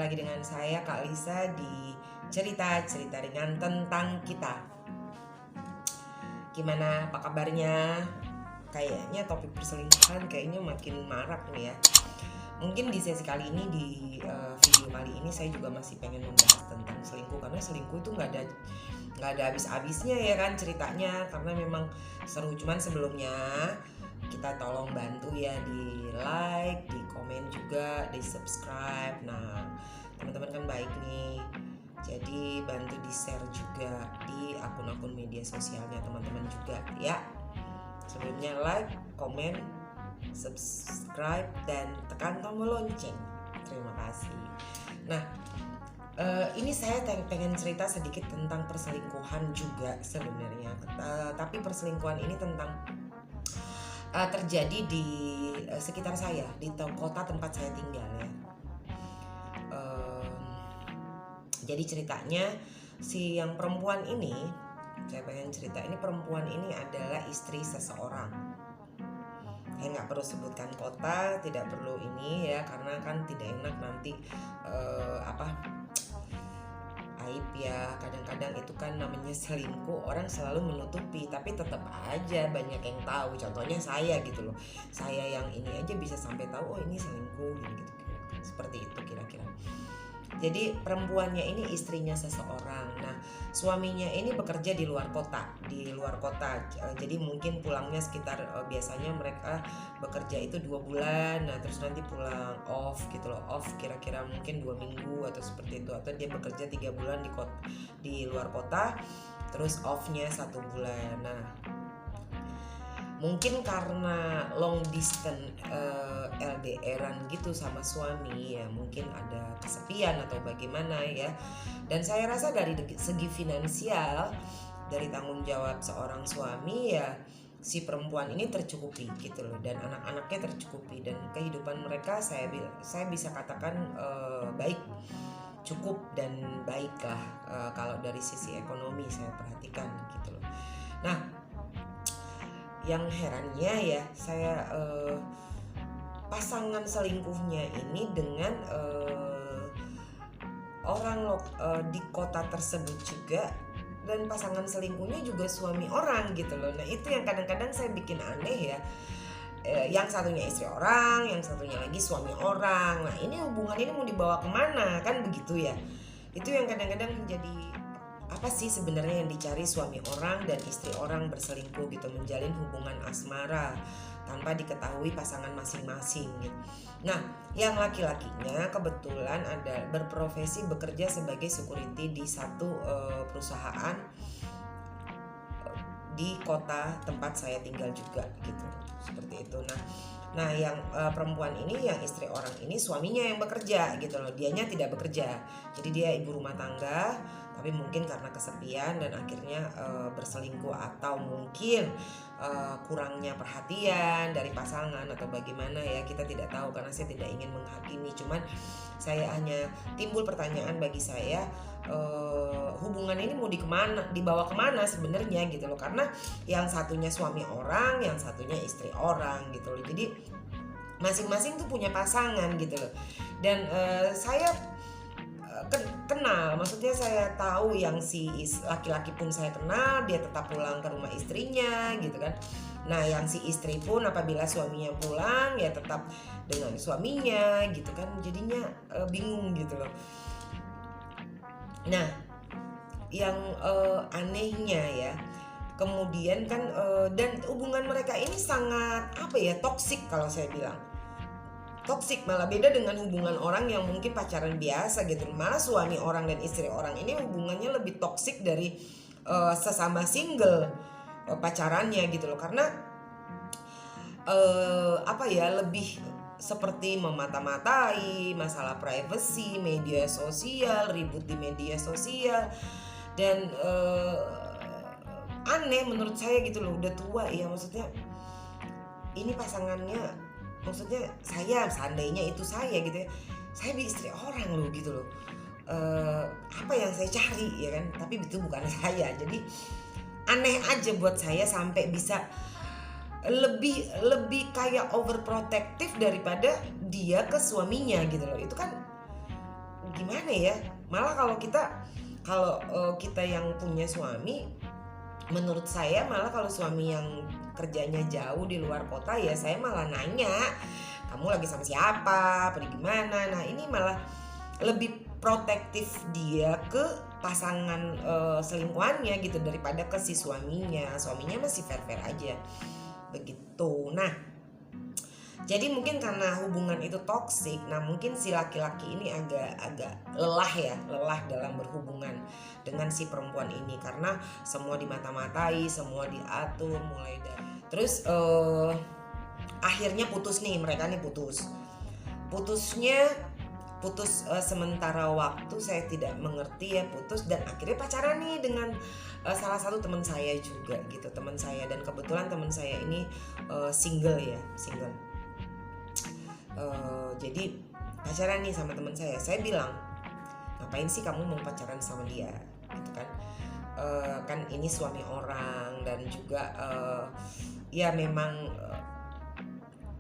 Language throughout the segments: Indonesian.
lagi dengan saya Kak Lisa di cerita-cerita ringan tentang kita. Gimana, apa kabarnya? Kayaknya topik perselingkuhan kayaknya makin marak nih ya. Mungkin di sesi kali ini, di video kali ini saya juga masih pengen membahas tentang selingkuh, karena selingkuh itu nggak ada habis-habisnya ya kan ceritanya, karena memang seru. Cuman sebelumnya kita tolong bantu ya di like, di komen juga, di subscribe. Nah, teman-teman kan baik nih, jadi bantu di share juga di akun-akun media sosialnya teman-teman juga ya. Sebelumnya like, komen, subscribe, dan tekan tombol lonceng. Terima kasih. Nah, ini saya pengen cerita sedikit tentang perselingkuhan juga sebenarnya. Tapi perselingkuhan ini terjadi di sekitar saya, di kota tempat saya tinggal ya. Jadi ceritanya si yang perempuan ini, saya pengen cerita, ini perempuan ini adalah istri seseorang. Saya nggak perlu sebutkan kota, tidak perlu ini ya, karena kan tidak enak nanti aib ya. Kadang-kadang itu kan namanya selingkuh, orang selalu menutupi, tapi tetap aja banyak yang tahu. Contohnya saya gitu loh, saya yang ini aja bisa sampai tahu, oh ini selingkuh gitu, seperti itu kira-kira. Jadi perempuannya ini istrinya seseorang. Nah, suaminya ini bekerja di luar kota, jadi mungkin pulangnya sekitar biasanya mereka bekerja itu 2 bulan. Nah, terus nanti pulang off gitu loh, off kira-kira mungkin 2 minggu atau seperti itu, atau dia bekerja 3 bulan di luar kota, terus offnya 1 bulan. Nah, mungkin karena long distance LDRan gitu sama suami ya, mungkin ada kesepian atau bagaimana ya. Dan saya rasa dari segi finansial, dari tanggung jawab seorang suami ya, si perempuan ini tercukupi gitu loh, dan anak-anaknya tercukupi, dan kehidupan mereka saya bisa katakan baik, cukup dan baik lah kalau dari sisi ekonomi saya perhatikan gitu loh. Nah, yang herannya ya, saya pasangan selingkuhnya ini dengan orang di kota tersebut juga, dan pasangan selingkuhnya juga suami orang gitu loh. Nah, itu yang kadang-kadang saya bikin aneh ya. Yang satunya istri orang, yang satunya lagi suami orang. Nah, ini hubungan ini mau dibawa kemana, kan begitu ya. Itu yang kadang-kadang menjadi, apa sih sebenarnya yang dicari suami orang dan istri orang berselingkuh gitu, menjalin hubungan asmara tanpa diketahui pasangan masing-masing gitu. Nah, yang laki-lakinya kebetulan ada berprofesi bekerja sebagai security di satu perusahaan di kota tempat saya tinggal juga gitu, seperti itu. Nah yang perempuan ini, yang istri orang ini, suaminya yang bekerja gitu loh, dianya tidak bekerja, jadi dia ibu rumah tangga, tapi mungkin karena kesepian dan akhirnya berselingkuh, atau mungkin kurangnya perhatian dari pasangan atau bagaimana ya, kita tidak tahu karena saya tidak ingin menghakimi. Cuman saya hanya timbul pertanyaan bagi saya, hubungan ini mau dibawa kemana sebenarnya gitu loh, karena yang satunya suami orang, yang satunya istri orang gitu loh, jadi masing-masing tuh punya pasangan gitu loh. Dan saya kenal, maksudnya saya tahu yang si laki-laki pun saya kenal, dia tetap pulang ke rumah istrinya gitu kan. Nah, yang si istri pun apabila suaminya pulang ya tetap dengan suaminya gitu kan, jadinya bingung gitu loh. Nah, yang anehnya ya, kemudian kan dan hubungan mereka ini sangat toksik, kalau saya bilang toksik, malah beda dengan hubungan orang yang mungkin pacaran biasa gitu. Malah suami orang dan istri orang ini hubungannya lebih toksik dari sesama single pacarannya gitu loh, karena lebih seperti memata-matai masalah privacy, media sosial, ribut di media sosial, dan aneh menurut saya gitu loh, udah tua ya, maksudnya ini pasangannya, maksudnya saya seandainya itu saya gitu ya, saya istri orang loh gitu loh, apa yang saya cari ya kan, tapi itu bukan saya. Jadi aneh aja buat saya sampai bisa lebih kayak overprotective daripada dia ke suaminya gitu loh. Itu kan gimana ya, malah kalau kita yang punya suami, menurut saya malah kalau suami yang kerjanya jauh di luar kota ya saya malah nanya, kamu lagi sama siapa, pergi gimana. Nah ini malah lebih protektif dia ke pasangan selingkuhannya gitu daripada ke si suaminya masih fair-fair aja begitu. Nah jadi mungkin karena hubungan itu toksik, nah mungkin si laki-laki ini agak lelah dalam berhubungan dengan si perempuan ini karena semua dimata-matai, semua diatur mulai dari terus akhirnya putus nih, mereka nih putus sementara waktu, saya tidak mengerti ya putus, dan akhirnya pacaran nih dengan salah satu teman saya juga gitu, teman saya, dan kebetulan teman saya ini single. Jadi pacaran nih sama teman saya bilang, ngapain sih kamu mau pacaran sama dia gitu kan, kan ini suami orang, dan juga ya memang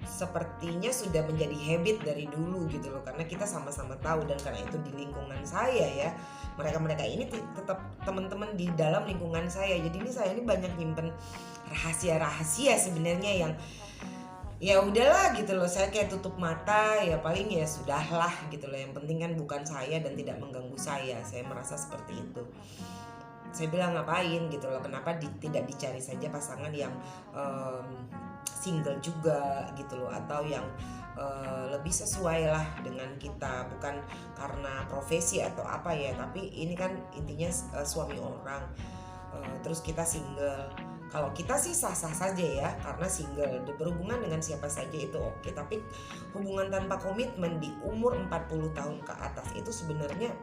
sepertinya sudah menjadi habit dari dulu gitu loh, karena kita sama-sama tahu, dan karena itu di lingkungan saya ya, mereka ini tetap teman-teman di dalam lingkungan saya, jadi ini saya ini banyak nyimpen rahasia sebenarnya yang ya udahlah gitu loh, saya kayak tutup mata, ya paling ya sudahlah gitu loh, yang penting kan bukan saya dan tidak mengganggu saya merasa seperti itu. Saya bilang ngapain gitu loh, kenapa tidak dicari saja pasangan yang single juga gitu loh, atau yang lebih sesuai lah dengan kita, bukan karena profesi atau apa ya, tapi ini kan intinya suami orang, terus kita single. Kalau kita sih sah-sah saja ya, karena single, berhubungan dengan siapa saja itu oke. Tapi hubungan tanpa komitmen di umur 40 tahun ke atas itu sebenarnya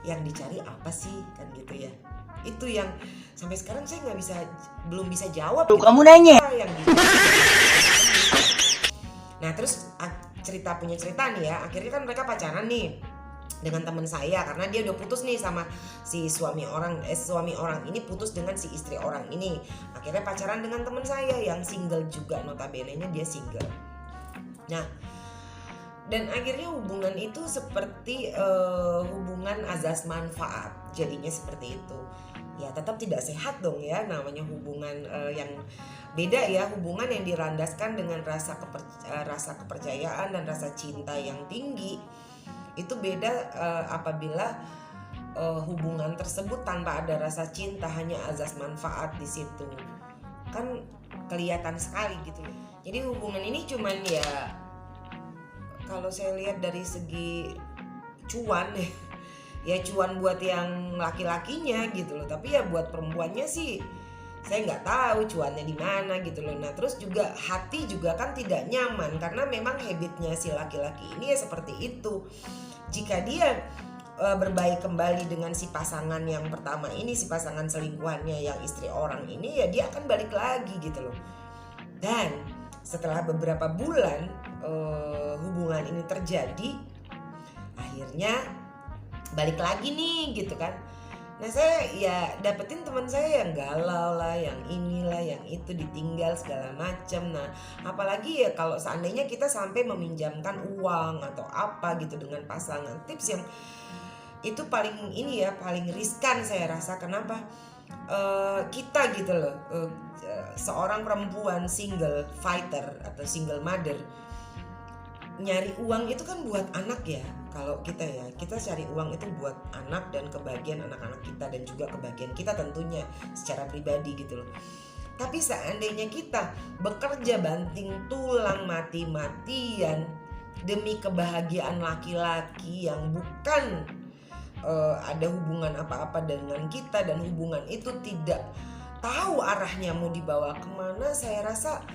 yang dicari apa sih kan gitu ya. Itu yang sampai sekarang saya belum bisa jawab. Tuh, gitu. Kamu nanya. Yang nah terus punya cerita nih ya, akhirnya kan mereka pacaran nih dengan teman saya, karena dia udah putus nih sama si suami orang ini putus dengan si istri orang ini, akhirnya pacaran dengan teman saya yang single juga, notabene-nya dia single. Nah dan akhirnya hubungan itu seperti hubungan azas manfaat, jadinya seperti itu ya, tetap tidak sehat dong ya, namanya hubungan yang beda ya, hubungan yang dirandaskan dengan rasa kepercayaan dan rasa cinta yang tinggi. Itu beda apabila hubungan tersebut tanpa ada rasa cinta, hanya azas manfaat di situ. Kan kelihatan sekali gitu. Jadi hubungan ini cuman ya kalau saya lihat dari segi cuan ya cuan buat yang laki-lakinya gitu loh. Tapi ya buat perempuannya sih saya nggak tahu cuannya di mana gitu loh. Nah terus juga hati juga kan tidak nyaman, karena memang habitnya si laki-laki ini ya seperti itu. Jika dia berbaik kembali dengan si pasangan yang pertama ini, si pasangan selingkuhannya yang istri orang ini, ya dia akan balik lagi gitu loh. Dan setelah beberapa bulan hubungan ini terjadi, akhirnya balik lagi nih gitu kan. Nah saya ya dapetin teman saya yang galau lah, yang inilah, yang itu, ditinggal segala macam. Nah apalagi ya kalau seandainya kita sampai meminjamkan uang atau apa gitu dengan pasangan, tips yang itu paling ini ya, paling riskan saya rasa. Kenapa? Kita gitu loh, seorang perempuan single fighter atau single mother, nyari uang itu kan buat anak ya. Kalau kita cari uang itu buat anak dan kebahagiaan anak-anak kita, dan juga kebahagiaan kita tentunya secara pribadi gitu loh. Tapi seandainya kita bekerja banting tulang mati-matian demi kebahagiaan laki-laki yang bukan ada hubungan apa-apa dengan kita, dan hubungan itu tidak tahu arahnya mau dibawa kemana, saya rasa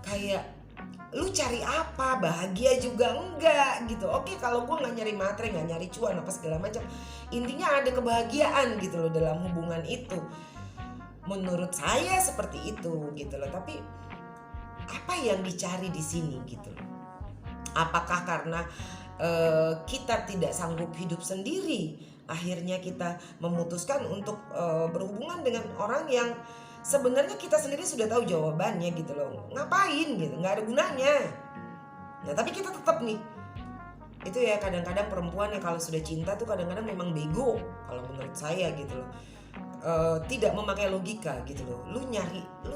kayak lu cari apa, bahagia juga enggak gitu. Oke kalau gue nggak nyari materi, nggak nyari cuan apa segala macam, intinya ada kebahagiaan gitu loh dalam hubungan itu. Menurut saya seperti itu gitu loh. Tapi apa yang dicari di sini gitu loh? Apakah karena kita tidak sanggup hidup sendiri, akhirnya kita memutuskan untuk berhubungan dengan orang yang sebenarnya kita sendiri sudah tahu jawabannya gitu loh. Ngapain gitu, nggak ada gunanya. Nah tapi kita tetap nih Itu ya kadang-kadang perempuan yang kalau sudah cinta tuh kadang-kadang memang bego kalau menurut saya gitu loh. Tidak memakai logika gitu loh. Lu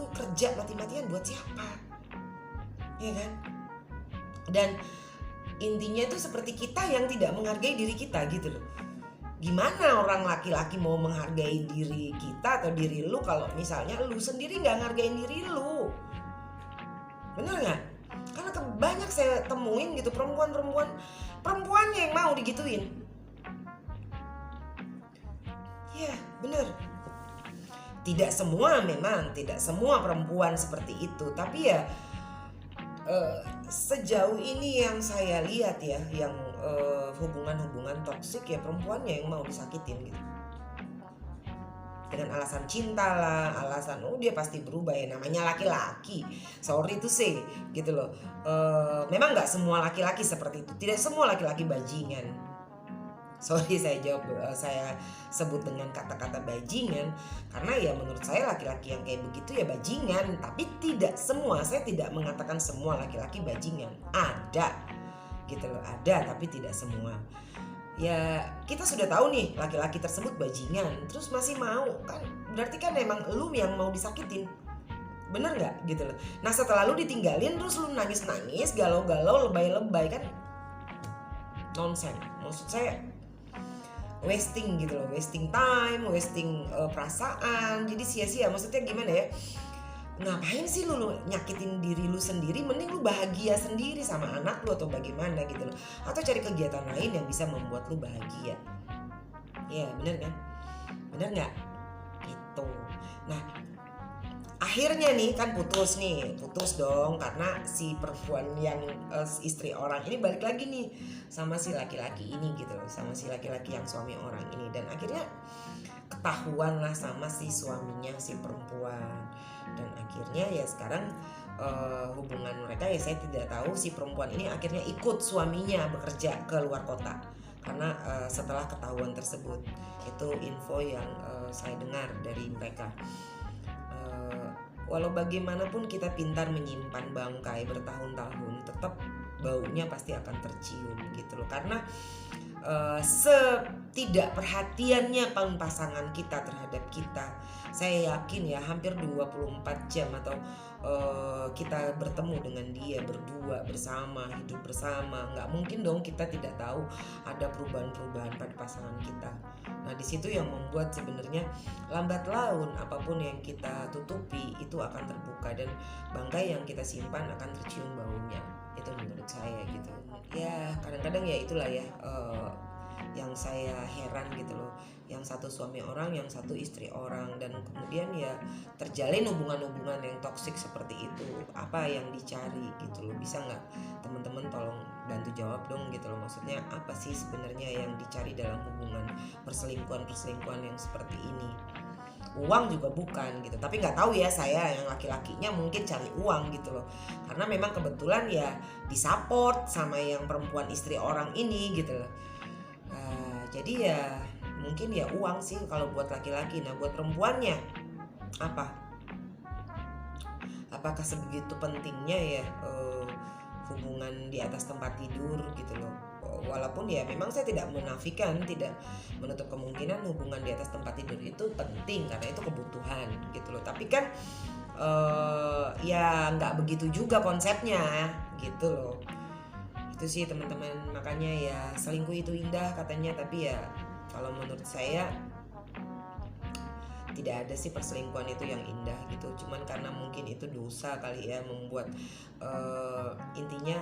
kerja mati-matian buat siapa? Ya kan? Dan intinya itu seperti kita yang tidak menghargai diri kita gitu loh. Gimana orang laki-laki mau menghargai diri kita atau diri lu kalau misalnya lu sendiri nggak ngargain diri lu? Bener nggak? Karena banyak saya temuin gitu perempuannya yang mau digituin. Ya bener. Tidak semua perempuan seperti itu, tapi ya sejauh ini yang saya lihat ya, yang hubungan-hubungan toksik ya perempuannya yang mau disakitin gitu. Dengan alasan cinta lah, alasan dia pasti berubah ya, namanya laki-laki. Sorry to say gitu loh. Memang nggak semua laki-laki seperti itu. Tidak semua laki-laki bajingan. Sorry saya sebut dengan kata-kata bajingan karena ya menurut saya laki-laki yang kayak begitu ya bajingan. Tapi tidak semua, saya tidak mengatakan semua laki-laki bajingan. Ada gitu loh, ada tapi tidak semua. Ya kita sudah tahu nih laki-laki tersebut bajingan terus masih mau, kan berarti kan emang lu yang mau disakitin. Bener nggak gitu loh. Nah setelah lu ditinggalin terus lu nangis-nangis, galau-galau, lebay-lebay, kan nonsense. Maksud saya wasting gitu loh, wasting time, wasting perasaan, jadi sia-sia. Maksudnya gimana ya, ngapain sih lu nyakitin diri lu sendiri, mending lu bahagia sendiri sama anak lu atau bagaimana gitu loh, atau cari kegiatan lain yang bisa membuat lu bahagia. Ya bener kan, bener nggak gitu. Nah akhirnya nih kan putus dong karena si perempuan yang istri orang ini balik lagi nih sama si laki-laki ini gitu loh, sama si laki-laki yang suami orang ini. Dan akhirnya ketahuan lah sama si suaminya si perempuan. Dan akhirnya ya sekarang hubungan mereka ya saya tidak tahu. Si perempuan ini akhirnya ikut suaminya bekerja ke luar kota karena setelah ketahuan tersebut. Itu info yang saya dengar dari mereka. Walau bagaimanapun kita pintar menyimpan bangkai bertahun-tahun, tetap baunya pasti akan tercium gitu loh. Karena setidak perhatiannya pasangan kita terhadap kita, saya yakin ya hampir 24 jam atau kita bertemu dengan dia berdua bersama, hidup bersama, nggak mungkin dong kita tidak tahu ada perubahan-perubahan pada pasangan kita. Nah di situ yang membuat sebenarnya lambat laun apapun yang kita tutupi itu akan terbuka dan bangkai yang kita simpan akan tercium baunya. Itu menurut saya gitu. Ya kadang-kadang ya itulah ya yang saya heran gitu loh. Yang satu suami orang, yang satu istri orang, dan kemudian ya terjalin hubungan-hubungan yang toksik seperti itu. Apa yang dicari gitu loh, bisa nggak teman-teman tolong bantu jawab dong gitu loh. Maksudnya apa sih sebenarnya yang dicari dalam hubungan perselingkuhan yang seperti ini? Uang juga bukan gitu, tapi nggak tahu ya, saya yang laki-lakinya mungkin cari uang gitu loh, karena memang kebetulan ya disupport sama yang perempuan istri orang ini gitu loh. Jadi ya mungkin ya uang sih kalau buat laki-laki. Nah buat perempuannya apa? Apakah sebegitu pentingnya ya hubungan di atas tempat tidur gitu loh? Walaupun ya memang saya tidak menafikan, tidak menutup kemungkinan hubungan di atas tempat tidur itu penting karena itu kebutuhan gitu loh. Tapi kan ya nggak begitu juga konsepnya gitu loh. Itu sih teman-teman, makanya ya selingkuh itu indah katanya, tapi ya kalau menurut saya tidak ada sih perselingkuhan itu yang indah gitu. Cuman karena mungkin itu dosa kali ya, membuat intinya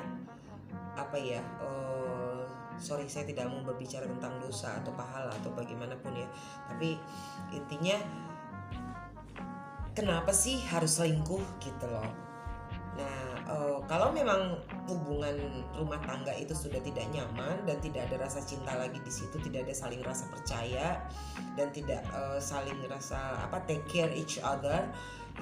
apa ya, sorry saya tidak mau berbicara tentang dosa atau pahala atau bagaimanapun ya, tapi intinya kenapa sih harus selingkuh gitu loh. Nah kalau memang hubungan rumah tangga itu sudah tidak nyaman dan tidak ada rasa cinta lagi di situ, tidak ada saling rasa percaya dan tidak saling rasa take care each other,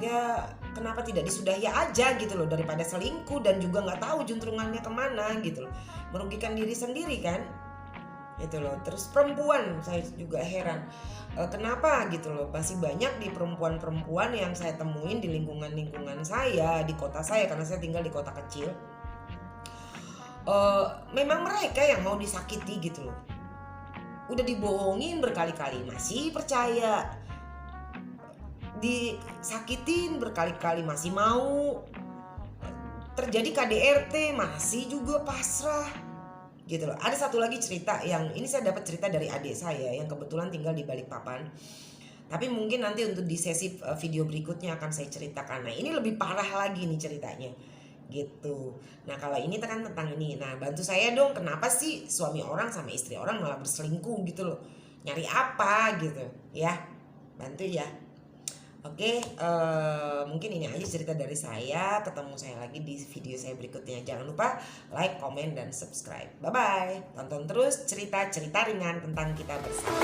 ya kenapa tidak disudahi aja gitu loh, daripada selingkuh dan juga nggak tahu juntrungannya kemana gitu loh, merugikan diri sendiri kan gitu loh. Terus perempuan saya juga heran, kenapa gitu loh masih banyak di perempuan-perempuan yang saya temuin di lingkungan saya, di kota saya, karena saya tinggal di kota kecil, memang mereka yang mau disakiti gitu loh. Udah dibohongin berkali-kali masih percaya, disakitin berkali-kali masih mau, terjadi KDRT masih juga pasrah gitu loh. Ada satu lagi cerita yang ini saya dapat cerita dari adik saya yang kebetulan tinggal di Balikpapan. Tapi mungkin nanti untuk di sesi video berikutnya akan saya ceritakan. Nah ini lebih parah lagi nih ceritanya gitu. Nah kalau ini kan tentang ini. Nah bantu saya dong, kenapa sih suami orang sama istri orang malah berselingkuh gitu loh. Nyari apa gitu ya. Bantu ya. Oke, mungkin ini aja cerita dari saya. Ketemu saya lagi di video saya berikutnya. Jangan lupa like, komen, dan subscribe. Bye-bye. Tonton terus cerita-cerita ringan tentang kita bersama.